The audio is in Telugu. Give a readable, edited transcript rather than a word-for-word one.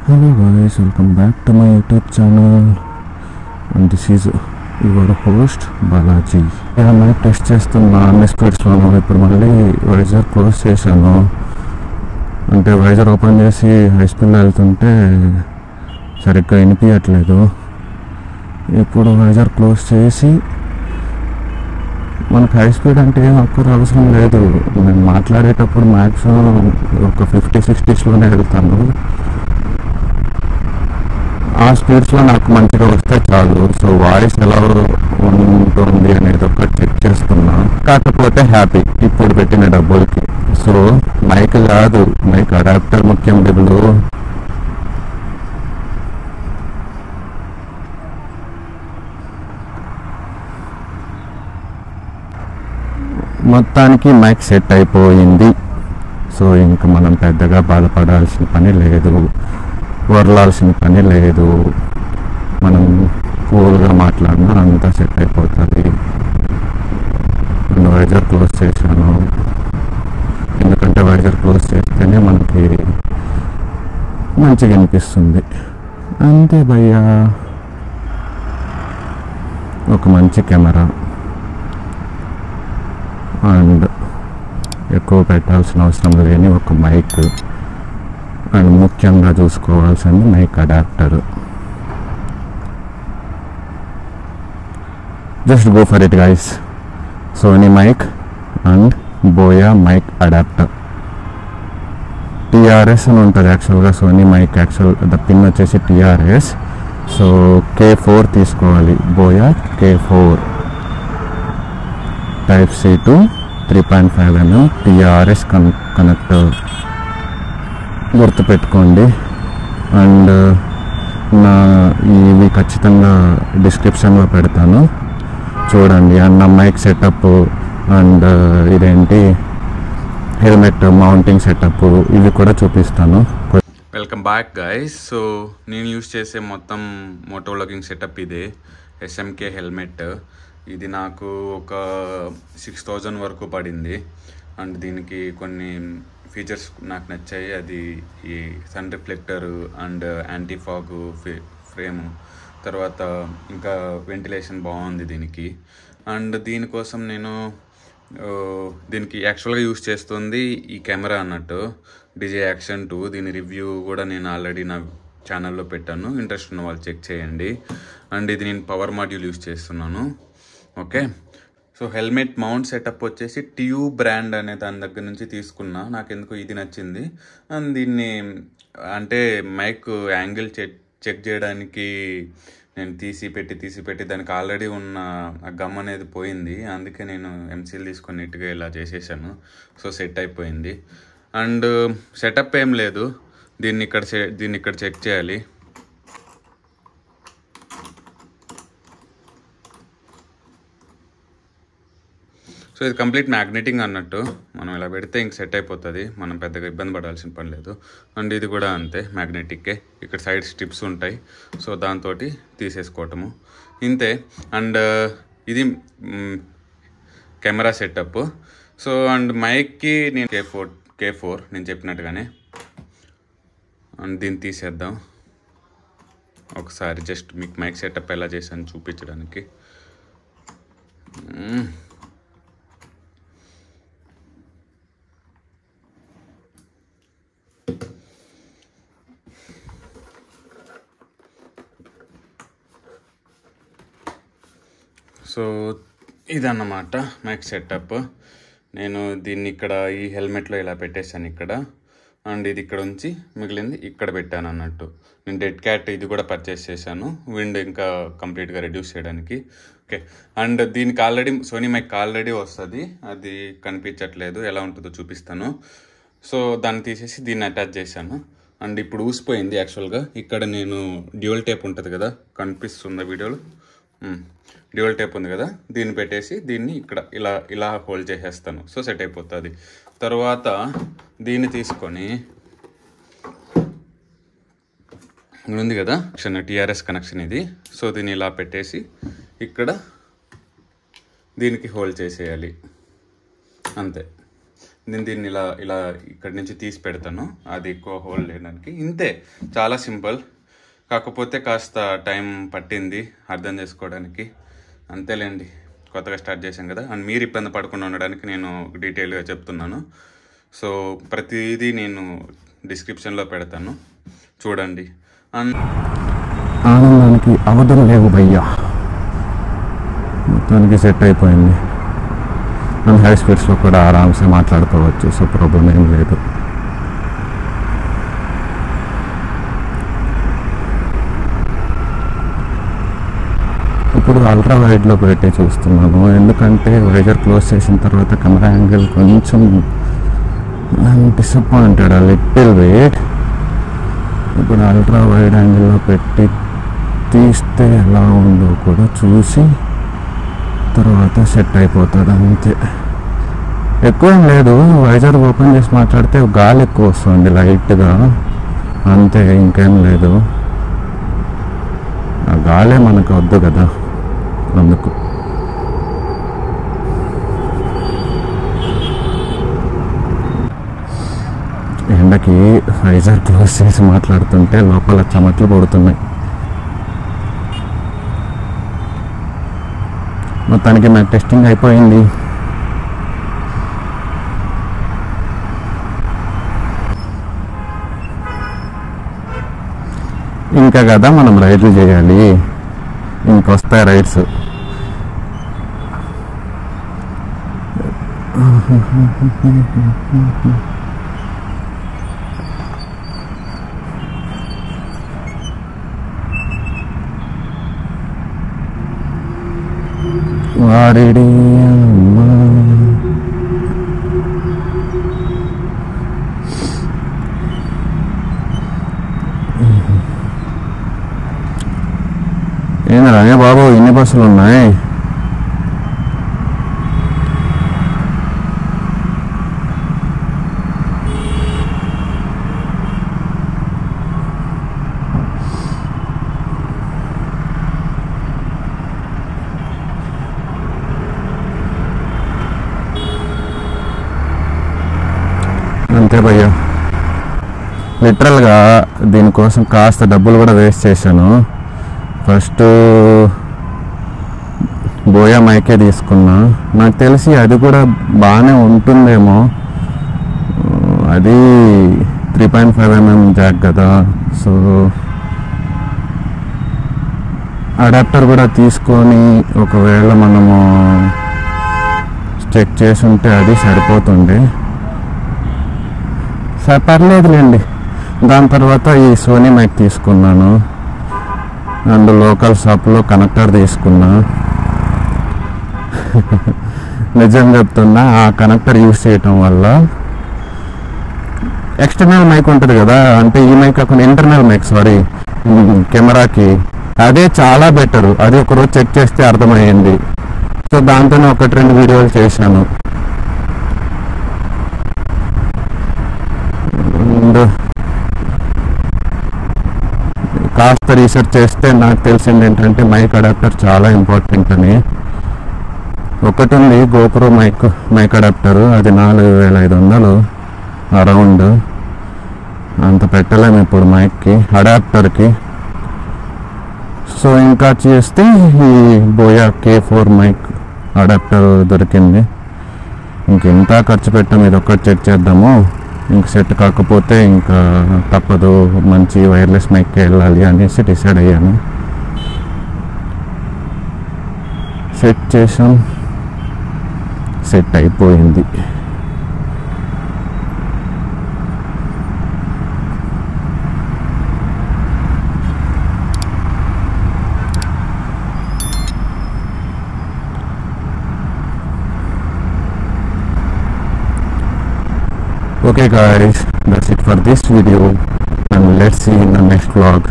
Hello guys, welcome back to my YouTube channel and this is your host Balaji. Mic test చేస్తున్నా అన్ని స్పీడ్స్లోనూ. ఇప్పుడు మళ్ళీ వైజర్ క్లోజ్ చేశాను, అంటే వైజర్ ఓపెన్ చేసి హై స్పీడ్లో వెళ్తుంటే సరిగ్గా వినిపించట్లేదు. ఇప్పుడు వైజర్ క్లోజ్ చేసి, మనకు హై స్పీడ్ అంటే ఏం అక్కడ అవసరం లేదు. నేను మాట్లాడేటప్పుడు మ్యాక్సిమం ఒక 50-60స్లోనే వెళ్తాను. ఆ స్పీడ్స్లో నాకు మంచిగా వస్తే చాలు. సో వాయిస్ ఎలా ఉంటుంది అనేది ఒకటి చెక్ చేస్తున్నా. కాకపోతే హ్యాపీ ఇప్పుడు పెట్టిన డబ్బులకి. సో మైక్ కాదు, మైక్ అడాప్టర్ ముఖ్యం. బిల్లు మొత్తానికి మైక్ సెట్ అయిపోయింది. సో ఇంక మనం పెద్దగా బాధపడాల్సిన పని లేదు, వర్లాల్సిన పని లేదు. మనం కూల్గా మాట్లాడినా అంతా సెట్ అయిపోతుంది. నేను వైజర్ క్లోజ్ చేశాను, ఎందుకంటే వైజర్ క్లోజ్ చేస్తేనే మనకి మంచిగా అనిపిస్తుంది. అంతే భయ్యా. ఒక మంచి కెమెరా అండ్ ఎక్కువ పెట్టాల్సిన అవసరం లేని ఒక మైక్ అండ్ ముఖ్యంగా చూసుకోవాల్సింది mic adapter. Just go for it guys. Sony mic and Boya mic adapter. TRS అని ఉంటుంది యాక్చువల్గా. సోనీ మైక్ యాక్చువల్ పిన్ వచ్చేసి టీఆర్ఎస్. సో K4 తీసుకోవాలి. Boya K4 type C to 3.5mm TRS connector గుర్తుపెట్టుకోండి. అండ్ ఇవి ఖచ్చితంగా డిస్క్రిప్షన్లో పెడతాను, చూడండి. అండ్ నా మైక్ సెటప్ అండ్ ఇదేంటి హెల్మెట్ మౌంటింగ్ సెటప్ ఇవి కూడా చూపిస్తాను. Welcome back guys. సో నేను యూజ్ చేసే మొత్తం మోటో వ్లాగింగ్ సెటప్ ఇదే. SMK helmet. ఇది నాకు ఒక 6000 వరకు పడింది. అండ్ దీనికి కొన్ని ఫీచర్స్ నాకు నచ్చాయి. అది ఈ sun reflector and anti fog frame, తర్వాత ఇంకా వెంటిలేషన్ బాగుంది దీనికి. అండ్ దీనికోసం నేను దీనికి యాక్చువల్గా యూస్ చేస్తుంది ఈ కెమెరా అన్నట్టు, DJI Action 2. దీని రివ్యూ కూడా నేను ఆల్రెడీ నా ఛానల్లో పెట్టాను, ఇంట్రెస్ట్ ఉన్న వాళ్ళు చెక్ చేయండి. అండ్ ఇది నేను పవర్ మాడ్యూల్ యూస్ చేస్తున్నాను. Okay. So helmet mount setup వచ్చేసి TU బ్రాండ్ అనే దాని దగ్గర నుంచి తీసుకున్నా. నాకు ఎందుకు ఇది నచ్చింది. అండ్ దీన్ని అంటే మైక్ యాంగిల్ చెక్ చేయడానికి నేను తీసి పెట్టి దానికి ఆల్రెడీ ఉన్న ఆ గమ్ అనేది పోయింది. అందుకే నేను MCL తీసుకొని నీట్గా ఇలా చేసేసాను. సో సెట్ అయిపోయింది. అండ్ సెటప్ ఏం లేదు, దీన్ని ఇక్కడ చెక్ చేయాలి. సో ఇది కంప్లీట్ మ్యాగ్నెటింగ్ అన్నట్టు. మనం ఇలా పెడితే ఇంక సెట్ అయిపోతుంది, మనం పెద్దగా ఇబ్బంది పడాల్సిన పని లేదు. అండ్ ఇది కూడా అంతే, మ్యాగ్నెటిక్కే. ఇక్కడ సైడ్ స్ట్రిప్స్ ఉంటాయి, సో దాంతో తీసేసుకోవటము ఇంతే. అండ్ ఇది కెమెరా సెటప్. సో అండ్ మైక్కి నేను K4 నేను చెప్పినట్టుగానే. అండ్ దీన్ని తీసేద్దాం ఒకసారి, జస్ట్ మీకు మైక్ సెటప్ ఎలా చేశాను చూపించడానికి. సో ఇదన్నమాట మైక్ సెటప్. నేను దీన్ని ఇక్కడ ఈ హెల్మెట్లో ఇలా పెట్టేశాను ఇక్కడ. అండ్ ఇది ఇక్కడ ఉంచి మిగిలింది ఇక్కడ పెట్టాను అన్నట్టు. నేను డెడ్ క్యాట్ ఇది కూడా పర్చేస్ చేశాను, విండ్ ఇంకా కంప్లీట్గా రెడ్యూస్ చేయడానికి. ఓకే. అండ్ దీనికి ఆల్రెడీ సోనీ మైక్ ఆల్రెడీ వస్తుంది, అది కనిపించట్లేదు, ఎలా ఉంటుందో చూపిస్తాను. సో దాన్ని తీసేసి దీన్ని అటాచ్ చేశాను. అండ్ ఇప్పుడు ఊసిపోయింది యాక్చువల్గా. ఇక్కడ నేను డ్యూయల్ టేప్ ఉంటుంది కదా, కనిపిస్తుందా వీడియోలో? డ్యూయల్ టేప్ ఉంది కదా, దీన్ని పెట్టేసి దీన్ని ఇక్కడ ఇలా హోల్డ్ చేసేస్తాను. సో సెట్ అయిపోతుంది. తర్వాత దీన్ని తీసుకొని ఉంది కదా TRS కనెక్షన్ ఇది. సో దీన్ని ఇలా పెట్టేసి ఇక్కడ దీనికి హోల్డ్ చేసేయాలి అంతే. నేను దీన్ని ఇలా ఇలా ఇక్కడి నుంచి తీసి పెడతాను, అది ఎక్కువ హోల్డ్ చేయడానికి. ఇంతే, చాలా సింపుల్. కాకపోతే కాస్త టైం పట్టింది అర్థం చేసుకోవడానికి, అంతేలేండి. కొత్తగా స్టార్ట్ చేశాం కదా. అండ్ మీరు ఇబ్బంది పడకుండా ఉండడానికి నేను డీటెయిల్గా చెప్తున్నాను. సో ప్రతిదీ నేను డిస్క్రిప్షన్లో పెడతాను, చూడండి. అండ్ ఆనందానికి అవధులు లేవు భయ్యా, మొత్తానికి సెట్ అయిపోయింది. మనం హై స్పీడ్స్లో కూడా ఆరామ్సే మాట్లాడుకోవచ్చు, సో ప్రాబ్లం ఏం లేదు. ఇప్పుడు అల్ట్రా వైడ్లో పెట్టి చూస్తున్నాను, ఎందుకంటే వైజర్ క్లోజ్ చేసిన తర్వాత కెమెరా యాంగిల్ కొంచెం డిసప్పాయింటెడ్ లిటిల్ వెయిట్. ఇప్పుడు అల్ట్రా వైడ్ యాంగిల్లో పెట్టి తీస్తే ఎలా ఉందో కూడా చూసి తర్వాత సెట్ అయిపోతుంది, అంతే. ఎక్కువేం లేదు, వైజర్ ఓపెన్ చేసి మాట్లాడితే గాలి ఎక్కువ వస్తుంది లైట్గా, అంతే, ఇంకేం లేదు. ఆ గాలే మనకు వద్దు కదా, అందుకు. ఎండకి వైజర్ క్లోజ్ చేసి మాట్లాడుతుంటే లోపల చెమట్లు పడుతున్నాయి. మొత్తానికి నా టెస్టింగ్ అయిపోయింది. ఇంకా కదా మనం రైడ్లు చేయాలి, ఇంకొస్తాయి రైడ్స్. వారిడి అమ్మ ఏంద్రా బాబు, ఎన్ని బస్సులు ఉన్నాయి? అంతే భయ్యా, లిటరల్గా దీనికోసం కాస్త డబ్బులు కూడా వేస్ట్ చేశాను. ఫస్ట్ బోయా మైకే తీసుకున్నా, నాకు తెలిసి అది కూడా బాగానే ఉంటుందేమో. అది 3.5mm జాక్ కదా, సో అడాప్టర్ కూడా తీసుకొని ఒకవేళ మనము చెక్ చేసి ఉంటే అది సరిపోతుండే. పర్లేదులేండి. దాని తర్వాత ఈ సోనీ మైక్ తీసుకున్నాను, అండ్ లోకల్ షాప్లో కనెక్టర్ తీసుకున్నా. నిజం చెప్తున్నా, ఆ కనెక్టర్ యూజ్ చేయటం వల్ల ఎక్స్టర్నల్ మైక్ ఉంటుంది కదా, అంటే ఈ మైక్ కాకుండా ఇంటర్నల్ మైక్, సారీ, కెమెరాకి అదే చాలా బెటరు. అది ఒకరోజు చెక్ చేస్తే అర్థమయ్యింది. సో దాంతోనే 1-2 వీడియోలు చేశాను. కాస్త రీసెర్చ్ చేస్తే నాకు తెలిసింది ఏంటంటే మైక్ అడాప్టర్ చాలా ఇంపార్టెంట్ అని. ఒకటి ఉంది గోప్రో మైక్ అడాప్టర్, అది 4500 అరౌండ్. అంత పెట్టలేము ఇప్పుడు మైక్కి, అడాప్టర్కి. సో ఇంకా చేస్తే ఈ బోయా K4 మైక్ అడాప్టర్ దొరికింది. ఇంకెంత ఖర్చు పెట్టాము, ఇది ఒక్కటి చెక్ చేద్దాము. ఇంక సెట్ కాకపోతే ఇంకా తప్పదు, మంచి వైర్లెస్ మైక్కి వెళ్ళాలి అనేసి డిసైడ్ అయ్యాను. సెట్ చేసాం, సెట్ అయిపోయింది. Okay guys, that's it for this video, and let's see in the next vlog.